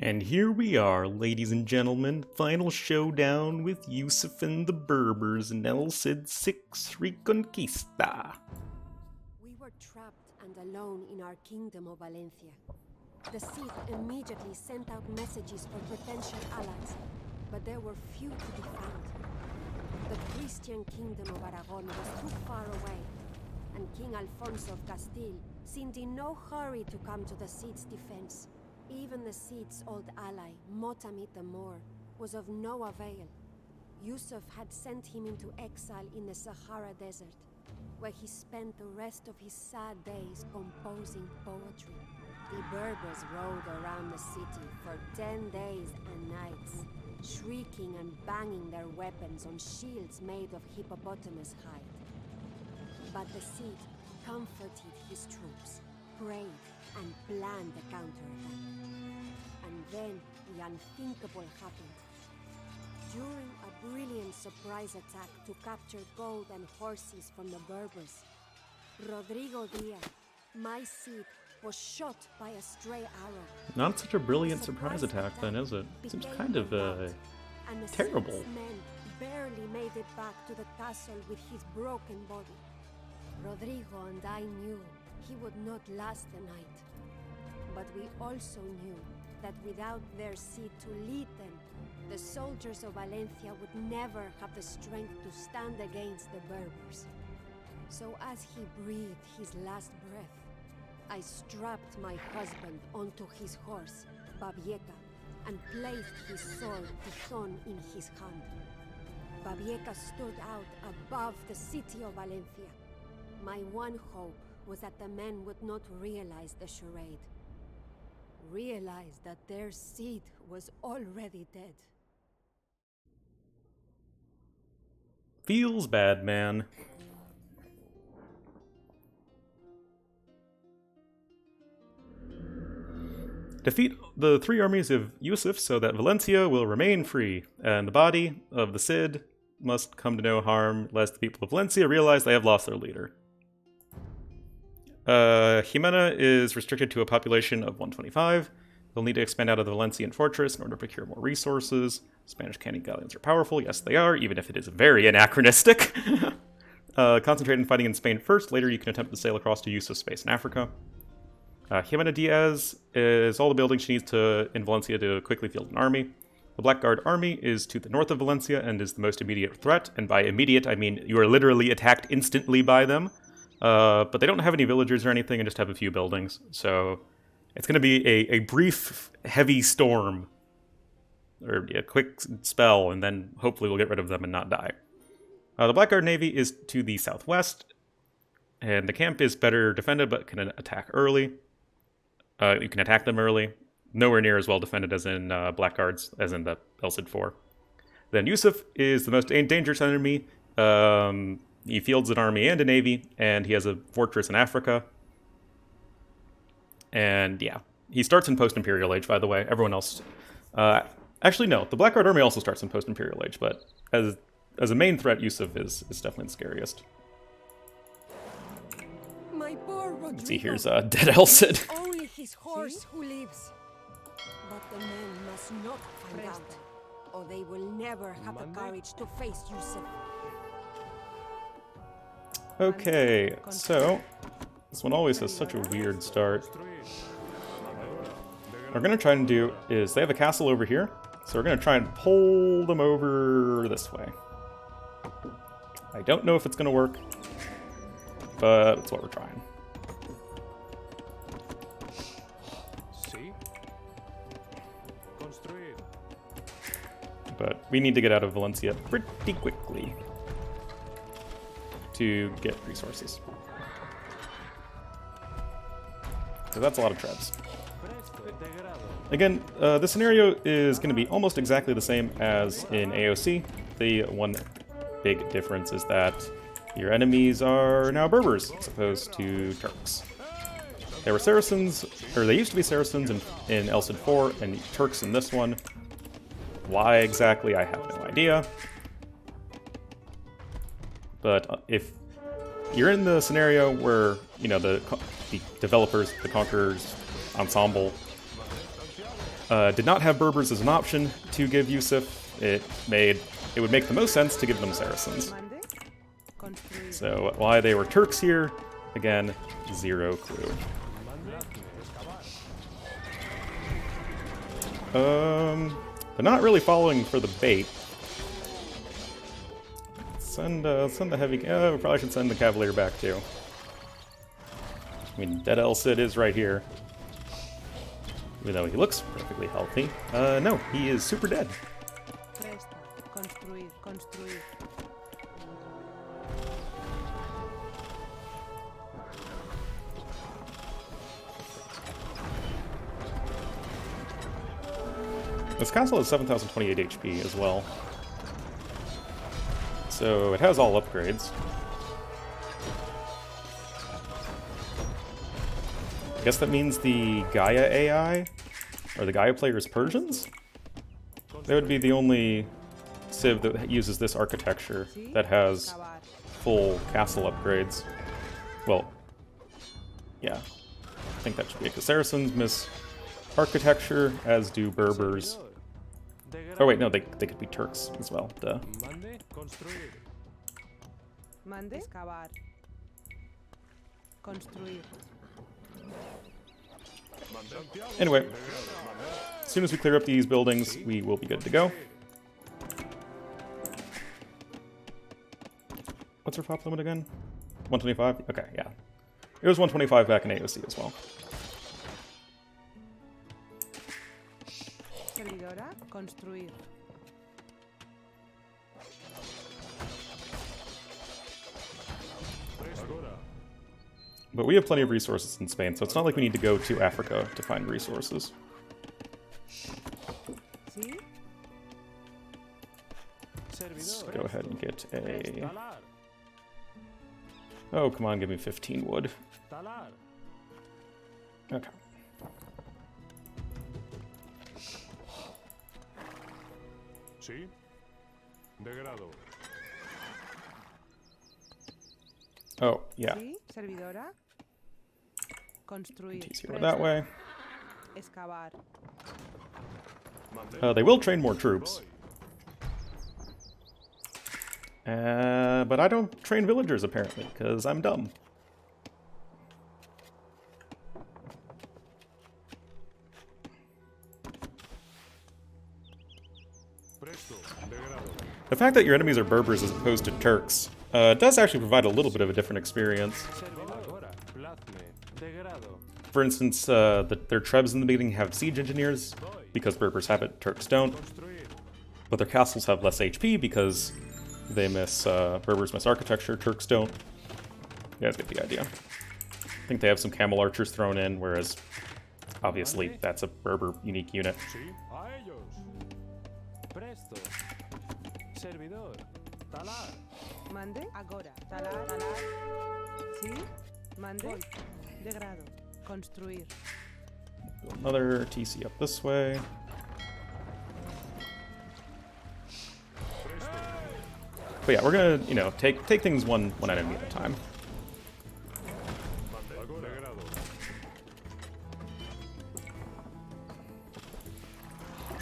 And here we are, ladies and gentlemen, final showdown with Yusuf and the Berbers in El Cid 6 Reconquista. We were trapped and alone in our kingdom of Valencia. The Cid immediately sent out messages for potential allies, but there were few to be found. The Christian kingdom of Aragon was too far away, and King Alfonso of Castile seemed in no hurry to come to the Cid's defense. Even the Cid's old ally, Motamid the Moor, was of no avail. Yusuf had sent him into exile in the Sahara Desert, where he spent the rest of his sad days composing poetry. The Berbers rode around the city for 10 days and nights, shrieking and banging their weapons on shields made of hippopotamus hide. But the Cid comforted his troops, prayed, and planned the counterattack. And then the unthinkable happened. During a brilliant surprise attack to capture gold and horses from the Berbers, Rodrigo Diaz, my Cid, was shot by a stray arrow. Not such a brilliant surprise attack then, is it? Seems kind of, and the terrible. Cid's men barely made it back to the castle with his broken body. Rodrigo and I knew he would not last the night. But we also knew that without their Cid to lead them, the soldiers of Valencia would never have the strength to stand against the Berbers. So as he breathed his last breath, I strapped my husband onto his horse, Babieca, and placed his sword, Tizon, in his hand. Babieca stood out above the city of Valencia. My one hope was that the men would not realize the charade. Realize that their Cid was already dead. Feels bad, man. Defeat the three armies of Yusuf so that Valencia will remain free, and the body of the Cid must come to no harm, lest the people of Valencia realize they have lost their leader. Jimena is restricted to a population of 125. They'll need to expand out of the Valencian fortress in order to procure more resources. Spanish cannon galleons are powerful, yes they are, even if it is very anachronistic. Concentrate on fighting in Spain first, later you can attempt to sail across to Yusuf's base in Africa. Jimena Diaz is all the buildings she needs in Valencia to quickly field an army. The Blackguard army is to the north of Valencia and is the most immediate threat, and by immediate I mean you are literally attacked instantly by them. But they don't have any villagers or anything and just have a few buildings, so it's going to be a brief, heavy storm, or a quick spell, and then hopefully we'll get rid of them and not die. The Blackguard Navy is to the southwest, and the camp is better defended but can attack early. You can attack them early. Nowhere near as well defended as in Blackguards, as in the El Cid 4. Then Yusuf is the most dangerous enemy. He fields an army and a navy, and he has a fortress in Africa. And yeah, he starts in post-Imperial Age, by the way. Everyone else... actually, no. The Blackguard army also starts in post-Imperial Age, but as a main threat, Yusuf is definitely the scariest. My poor Rodrigo. Let's see, here's dead El Cid. Only his horse who lives. But the men must not find out, or they will never have the courage to face Yusuf. Okay, so this one always has such a weird start. What we're going to try and do is, they have a castle over here, so we're going to try and pull them over this way. I don't know if it's going to work, but it's what we're trying. But we need to get out of Valencia pretty quickly to get resources. So that's a lot of trebs. Again, the scenario is going to be almost exactly the same as in AOC. The one big difference is that your enemies are now Berbers as opposed to Turks. They were Saracens, or they used to be Saracens in El Cid 4 and Turks in this one. Why exactly, I have no idea. But if you're in the scenario where, you know, the developers, the Conquerors ensemble did not have Berbers as an option to give Yusuf. It would make the most sense to give them Saracens. So why they were Turks here, again, zero clue. They're not really following for the bait. Send the heavy. We probably should send the Cavalier back too. I mean, Dead El Cid is right here. Even though he looks perfectly healthy. No, he is super dead. This castle has 7,028 HP as well. So it has all upgrades. I guess that means the Gaia AI, or the Gaia player is Persians? They would be the only civ that uses this architecture that has full castle upgrades. Well, yeah. I think that should be it, because Saracens miss architecture, as do Berbers. Oh wait, no, they could be Turks as well, duh. Anyway, as soon as we clear up these buildings, we will be good to go. What's our pop limit again? 125? Okay, yeah. It was 125 back in AOC as well. But we have plenty of resources in Spain, so it's not like we need to go to Africa to find resources. Let's go ahead and get a... Oh, come on, give me 15 wood. Okay. Oh, yeah. Easier that way. They will train more troops. But I don't train villagers, apparently, because I'm dumb. The fact that your enemies are Berbers as opposed to Turks does actually provide a little bit of a different experience. For instance, their trebs in the beginning have siege engineers, because Berbers have it, Turks don't. But their castles have less HP because they miss, Berbers miss architecture, Turks don't. You guys get the idea. I think they have some camel archers thrown in, whereas obviously that's a Berber unique unit. Another TC up this way. But yeah, we're gonna, you know, take things one enemy at a time.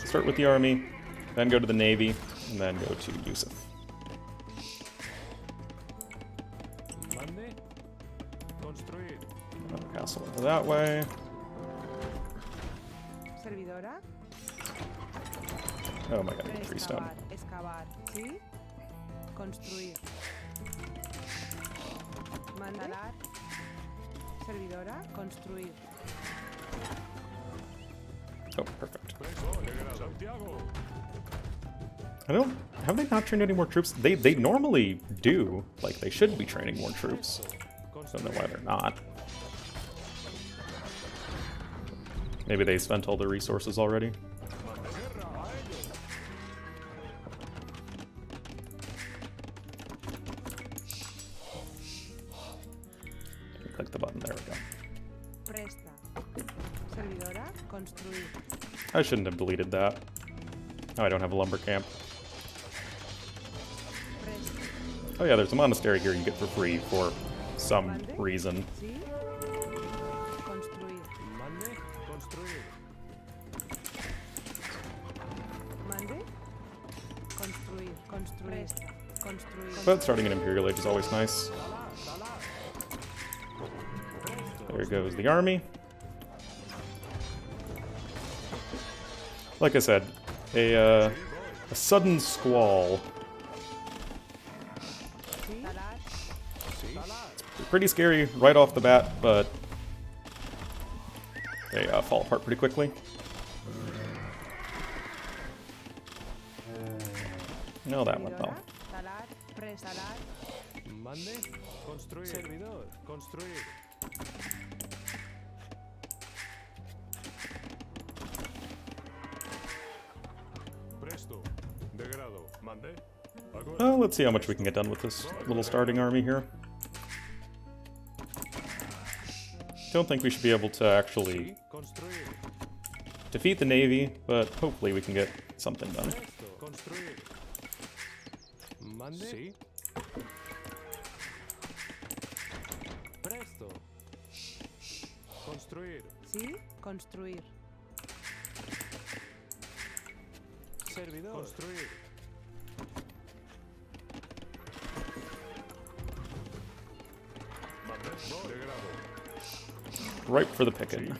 Start with the army, then go to the navy, and then go to Yusuf. Another castle over that way. Oh my god, I need tree stone. Oh, perfect. I don't... Have they not trained any more troops? They normally do. Like, they should be training more troops. I don't know why they're not. Maybe they spent all their resources already. Click the button, there we go. I shouldn't have deleted that. Oh, I don't have a lumber camp. Oh yeah, there's a monastery here you get for free for some reason. But starting an Imperial Age is always nice. There goes the army. Like I said, a sudden squall. It's pretty scary right off the bat, but they fall apart pretty quickly. No, that went well. Let's see how much we can get done with this little starting army here. Don't think we should be able to actually defeat the Navy, but hopefully we can get something done. Construir. Servidor. Construir. Ripe for the picking.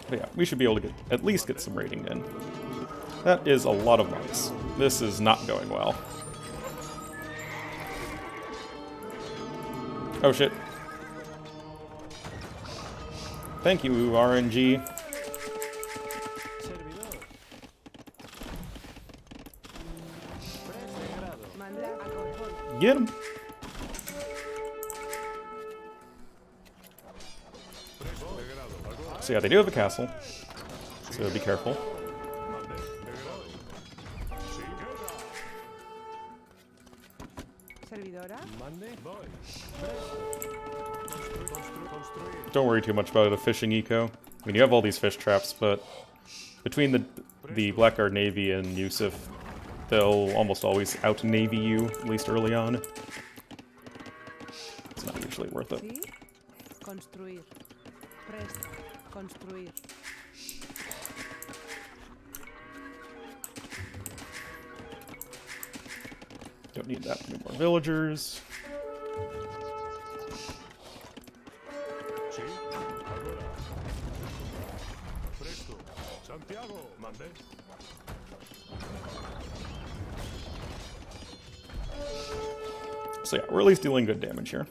But yeah, we should be able to at least get some raiding in. That is a lot of monks. This is not going well. Oh shit. Thank you, RNG. Get him! So yeah, they do have a castle, so be careful. Don't worry too much about a fishing eco. I mean, you have all these fish traps, but between the Blackguard Navy and Yusuf, they'll almost always out-Navy you, at least early on. It's not usually worth it. Construir. Presta. Construir. Don't need that many more villagers. So yeah, we're at least dealing good damage here.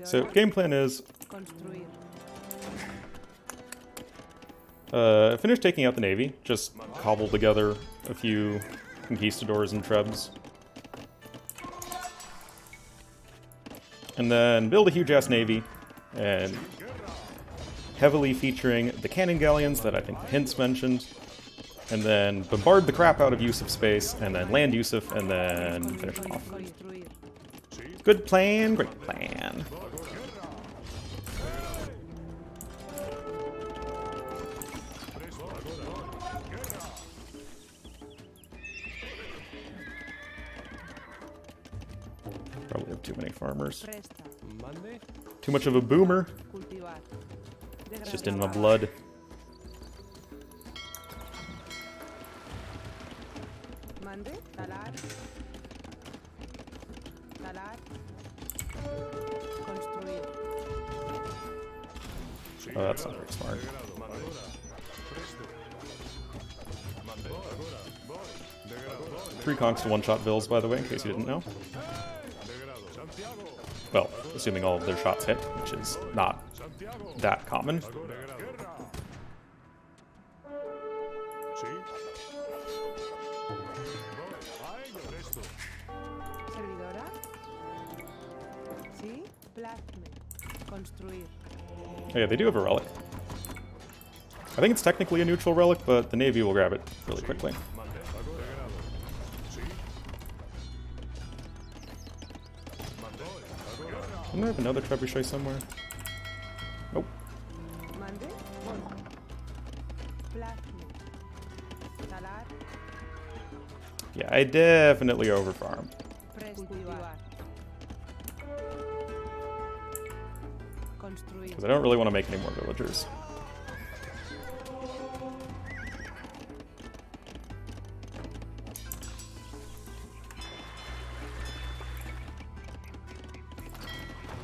So game plan is finish taking out the Navy, just cobble together a few conquistadors and trebs. And then build a huge-ass navy, and heavily featuring the cannon galleons that I think the hints mentioned, and then bombard the crap out of Yusuf's base, and then land Yusuf, and then finish him off. Good plan, great plan. Probably have too many farmers. Too much of a boomer. It's just in my blood. Oh, that's not very smart. 3 conks to one-shot vills, by the way, in case you didn't know. Well, assuming all of their shots hit, which is not that common. Oh yeah, they do have a relic. I think it's technically a neutral relic, but the Navy will grab it really quickly. Didn't I have another trebuchet somewhere? Nope. Mande. Plasma. Talar. Yeah, I definitely overfarm. Cultivar. Construir. Because I don't really want to make any more villagers.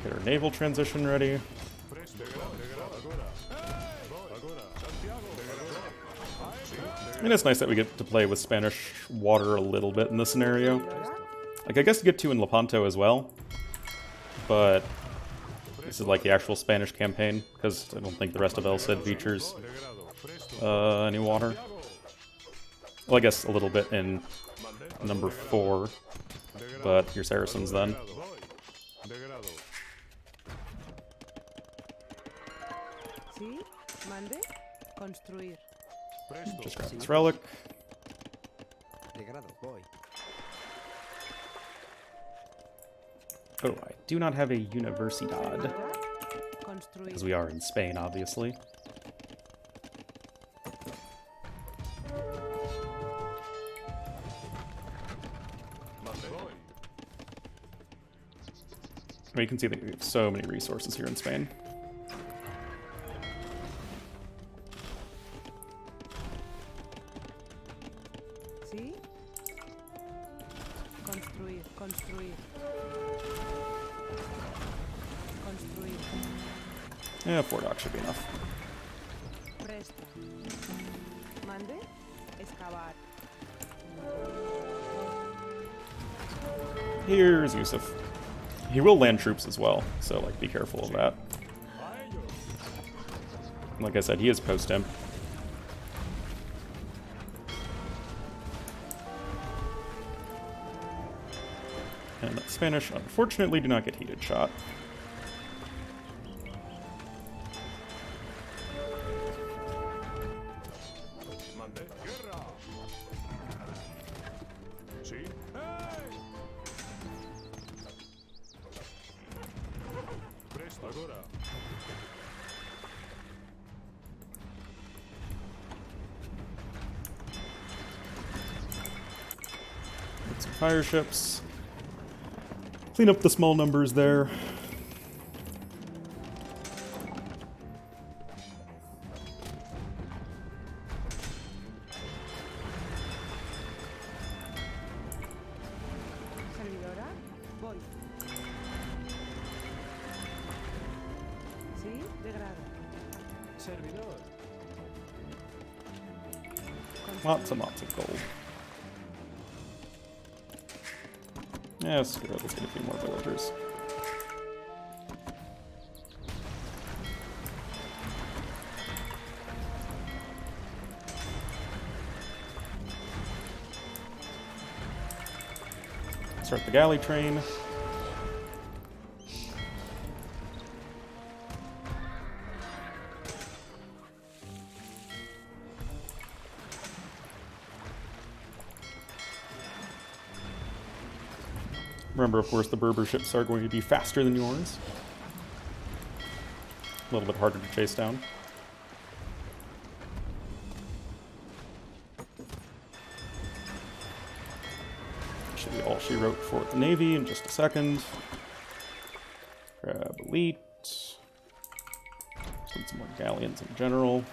Get our naval transition ready. I mean, it's nice that we get to play with Spanish water a little bit in this scenario. Like, I guess you get to in Lepanto as well. But this is like the actual Spanish campaign, because I don't think the rest of El Cid features any water. Well, I guess a little bit in number 4, but your Saracens then. Sí. Mande. Construir. Just grab this relic. Oh, I do not have a Universidad, Construir. because we are in Spain, obviously. Well, you can see that we have so many resources here in Spain. Sí. Construir. Construir. Construir. Yeah, 4 docks should be enough. Presta. Mande. Excavar. Here's Yusuf. He will land troops as well, so like be careful of that. Like I said, he is post-imp. And the Spanish, unfortunately, do not get heated shot. Get some fire ships. Clean up the small numbers there. Servidora. Voy. Sí. Degrado. Servidor. Lots and lots of gold. Yeah, screw it. Let's get a few more villagers. Start the galley train. Remember, of course, the Berber ships are going to be faster than yours. A little bit harder to chase down. Should be all she wrote for the Navy in just a second. Grab elite. Need some more galleons in general.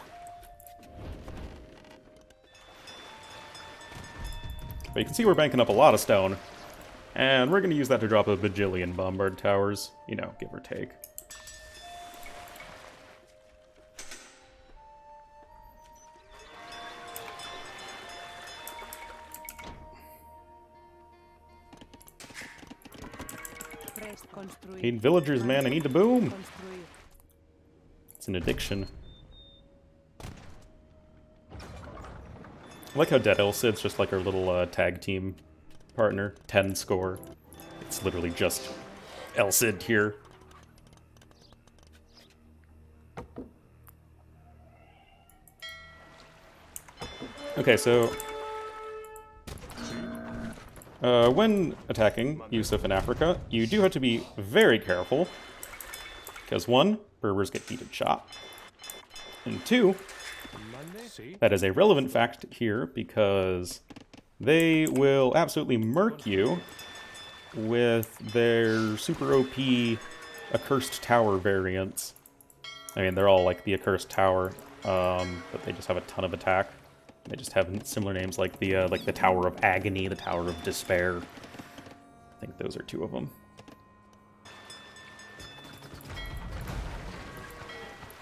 But you can see we're banking up a lot of stone. And we're going to use that to drop a bajillion bombard towers, you know, give or take. Need villagers, man. I need to boom. It's an addiction. I like how Dead El Cid's just like our little tag team partner. 10 score. It's literally just El Cid here. Okay, so when attacking Yusuf in Africa, you do have to be very careful. Because one, Berbers get heated shot. And two, that is a relevant fact here because they will absolutely murk you with their super OP Accursed Tower variants. I mean, they're all like the Accursed Tower, but they just have a ton of attack. They just have similar names like the Tower of Agony, the Tower of Despair. I think those are two of them.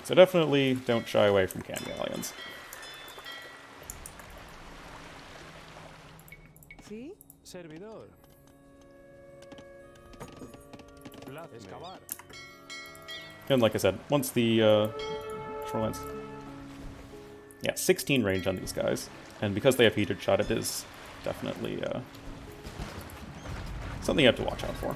So definitely don't shy away from cannon galleons. ¿Sí? Servidor. Excavar. And like I said, once the shorelines... Yeah, 16 range on these guys. And because they have heated shot, it is definitely something you have to watch out for.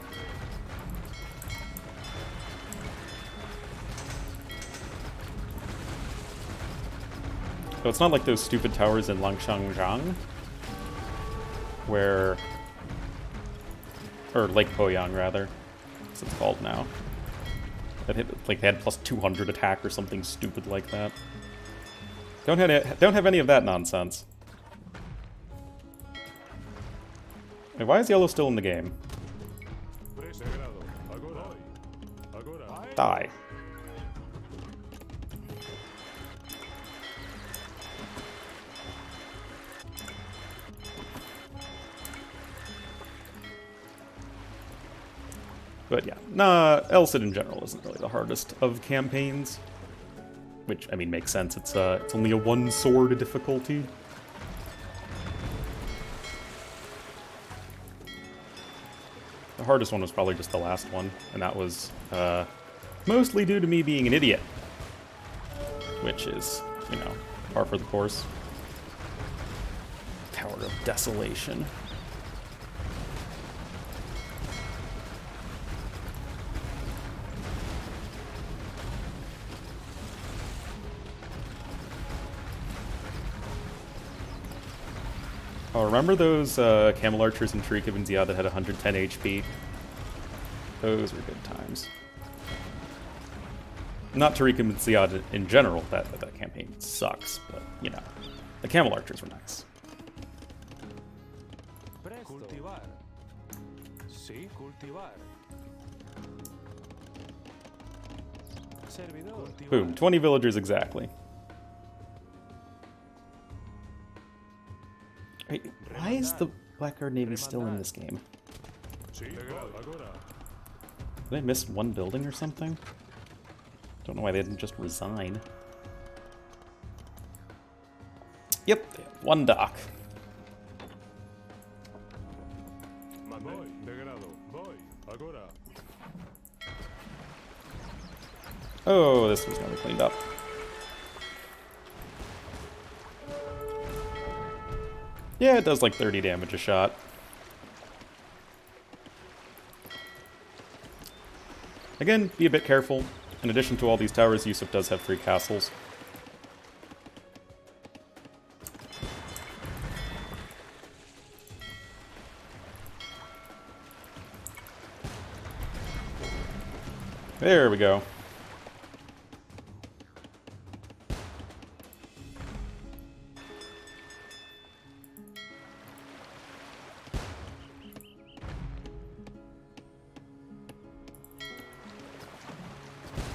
So it's not like those stupid towers in Langshangjang, where... Or Lake Poyang, rather, as it's called now. That hit, like, they had plus 200 attack or something stupid like that. Don't have any of that nonsense. Wait, why is yellow still in the game? Die. But yeah, nah, Elcid in general isn't really the hardest of campaigns. Which, I mean, makes sense. It's only a one-sword difficulty. The hardest one was probably just the last one, and that was mostly due to me being an idiot. Which is, you know, par for the course. Tower of Desolation. Oh, remember those Camel Archers in Tariq ibn Ziyad that had 110 HP? Those were good times. Not Tariq ibn Ziyad in general, that campaign sucks, but, you know, the Camel Archers were nice. Cultivar. Sí, cultivar. Servidor. Boom, 20 villagers exactly. Wait, why is the Blackguard Navy still in this game? Did I miss one building or something? Don't know why they didn't just resign. Yep, they have one dock. Oh, this was gonna be cleaned up. Yeah, it does like 30 damage a shot. Again, be a bit careful. In addition to all these towers, Yusuf does have 3 castles. There we go.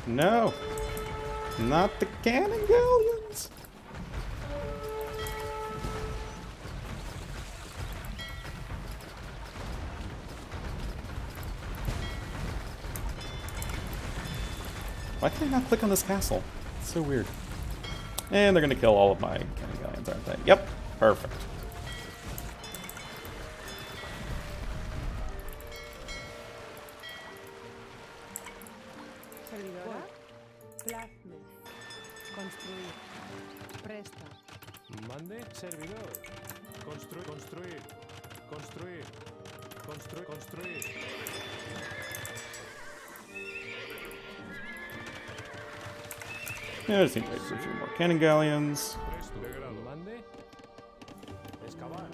No! Not the cannon galleons! Why can I not click on this castle? It's so weird. And they're gonna kill all of my cannon galleons, aren't they? Yep, perfect. Servidora. Plasme. Construir. Presta. Mande. Servidor. Construir. Construir. Construir. Construir. Construir. Yeah, I just need to wait for a few more cannon galleons. Mande. Excavar.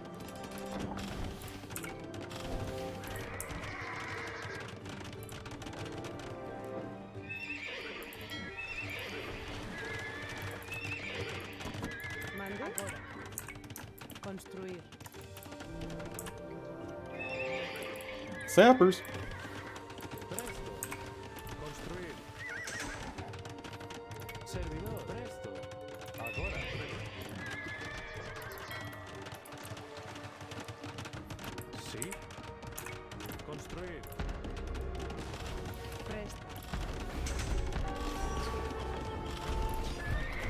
Mande. Agora. Construir. Sappers. Presto. Construir. Servidor. Presto. Agora. Sí. Construir. Presta.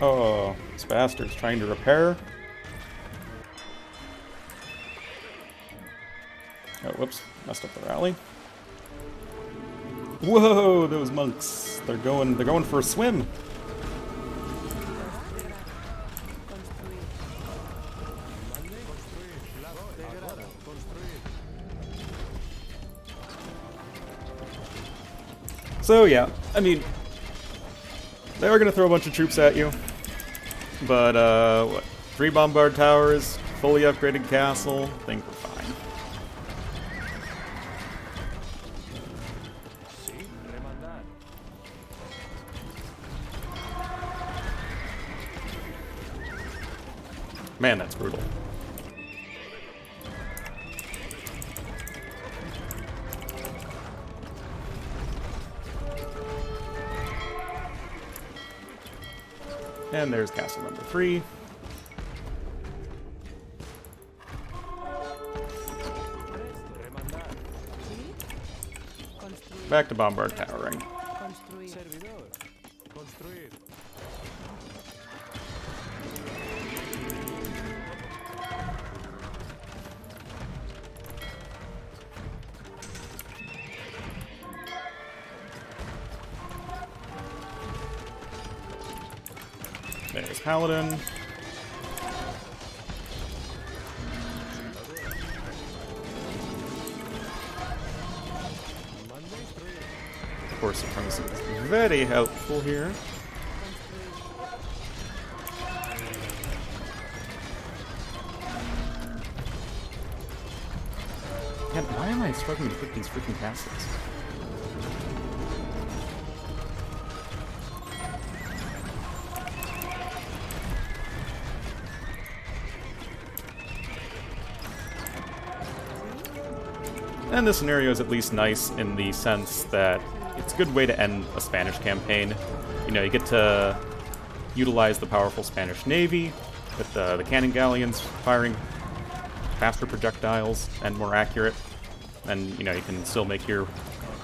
Oh, this bastard's trying to repair. Oh, whoops. Messed up the rally. Whoa, those monks. They're going for a swim. Construir. Mande. Construir. Plazo de grado. Construir. So yeah, I mean, they are gonna throw a bunch of troops at you, but what? 3 bombard towers, fully upgraded castle. I think we're fine. Sí. Remandar. Man, that's brutal. And there's castle number 3. Presto. Remandar. Sí. Construir. Back to bombard towering. Construir. Servidor. Construir. There's paladin. Of course, supremacy is very helpful here. Man, why am I struggling to pick these freaking castles? And this scenario is at least nice in the sense that it's a good way to end a Spanish campaign. You know, you get to utilize the powerful Spanish navy with the cannon galleons firing faster projectiles and more accurate. And, you know, you can still make your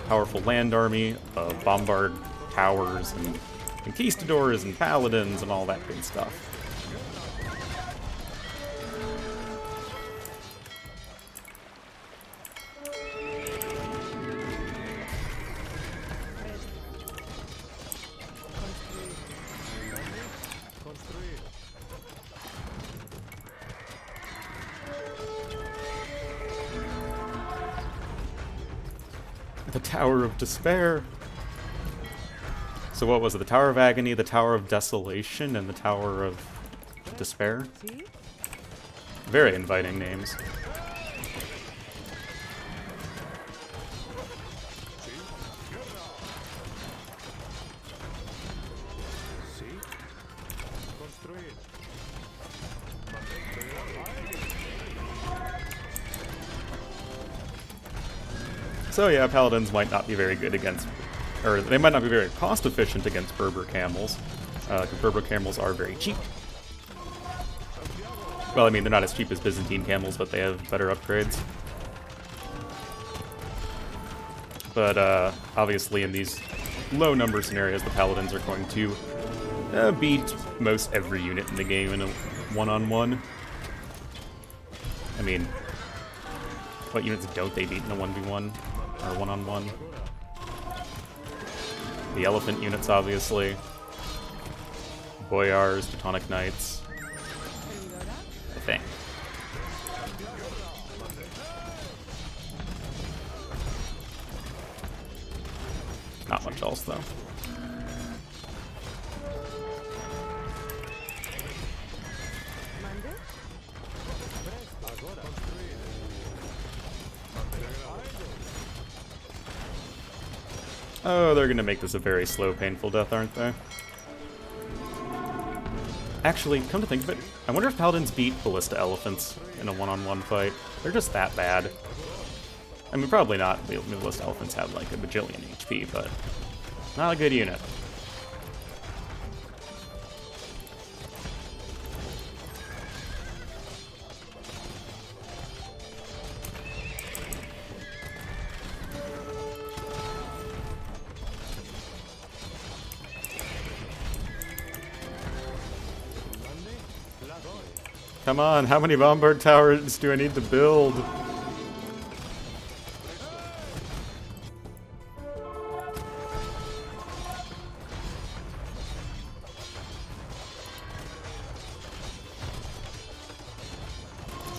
powerful land army of bombard towers and conquistadors and paladins and all that good stuff. Construir. The Tower of Despair. So what was it? The Tower of Agony, the Tower of Desolation, and the Tower of Despair? Sí. Very inviting names. Sí. Construir. So yeah, paladins might not be very good against, or they might not be very cost efficient against Berber camels, because Berber camels are very cheap. Well, I mean, they're not as cheap as Byzantine camels, but they have better upgrades. But obviously in these low number scenarios, the paladins are going to beat most every unit in the game in a one-on-one. I mean, what units don't they beat in a 1v1 or one-on-one? The elephant units, obviously. Boyars, Teutonic Knights. I think. Not much else, though. Mande. Oh, they're gonna make this a very slow, painful death, aren't they? Actually, come to think of it, I wonder if Paladins beat Ballista Elephants in a one-on-one fight. They're just that bad. I mean, probably not. Ballista Elephants have like a bajillion HP, but not a good unit. Come on, how many bombard towers do I need to build?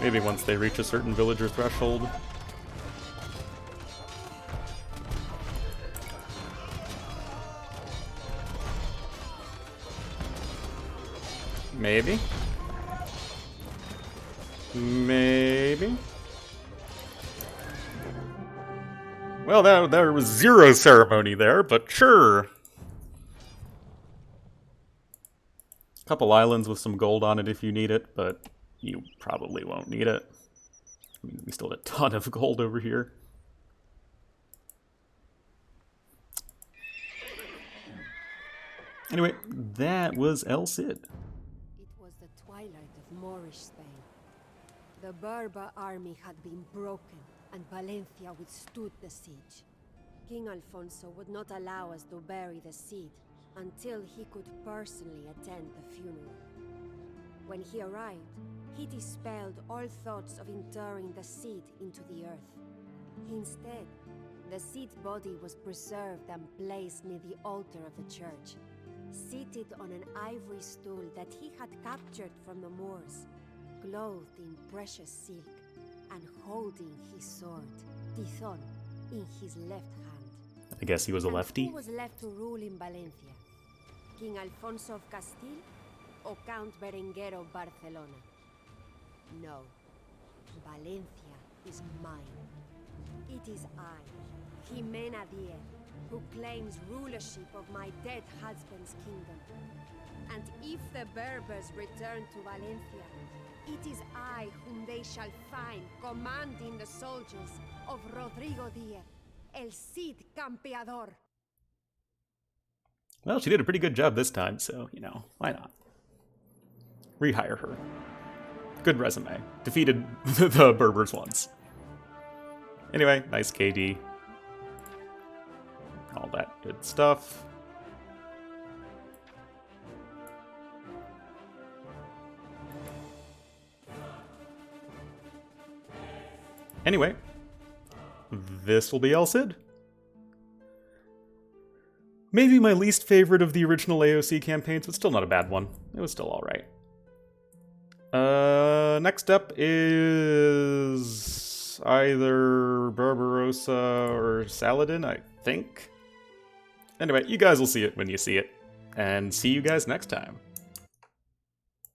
Maybe once they reach a certain villager threshold. Maybe. Maybe. Well, there was zero ceremony there, but sure. Couple islands with some gold on it if you need it, but you probably won't need it. I mean, we still have a ton of gold over here. Anyway, that was El Cid. It was the twilight of Moorish Spain. The Berber army had been broken, and Valencia withstood the siege. King Alfonso would not allow us to bury the Cid until he could personally attend the funeral. When he arrived, he dispelled all thoughts of interring the Cid into the earth. Instead, the Cid's body was preserved and placed near the altar of the church, seated on an ivory stool that he had captured from the Moors, clothed in precious silk, and holding his sword, Tizon, in his left hand. I guess he was a And lefty. who was left to rule in Valencia? King Alfonso of Castile or Count Berenguer of Barcelona? No. Valencia is mine. It is I, Jimena Diez, who claims rulership of my dead husband's kingdom. And if the Berbers return to Valencia, it is I whom they shall find commanding the soldiers of Rodrigo Diez, el Cid Campeador. Well, she did a pretty good job this time, so, you know, why not? Rehire her. Good resume. Defeated the Berbers once. Anyway, nice KD. All that good stuff. Anyway, this will be El Cid. Maybe my least favorite of the original AOC campaigns, but still not a bad one. It was still alright. Next up is either Barbarossa or Saladin, I think. Anyway, you guys will see it when you see it. And see you guys next time.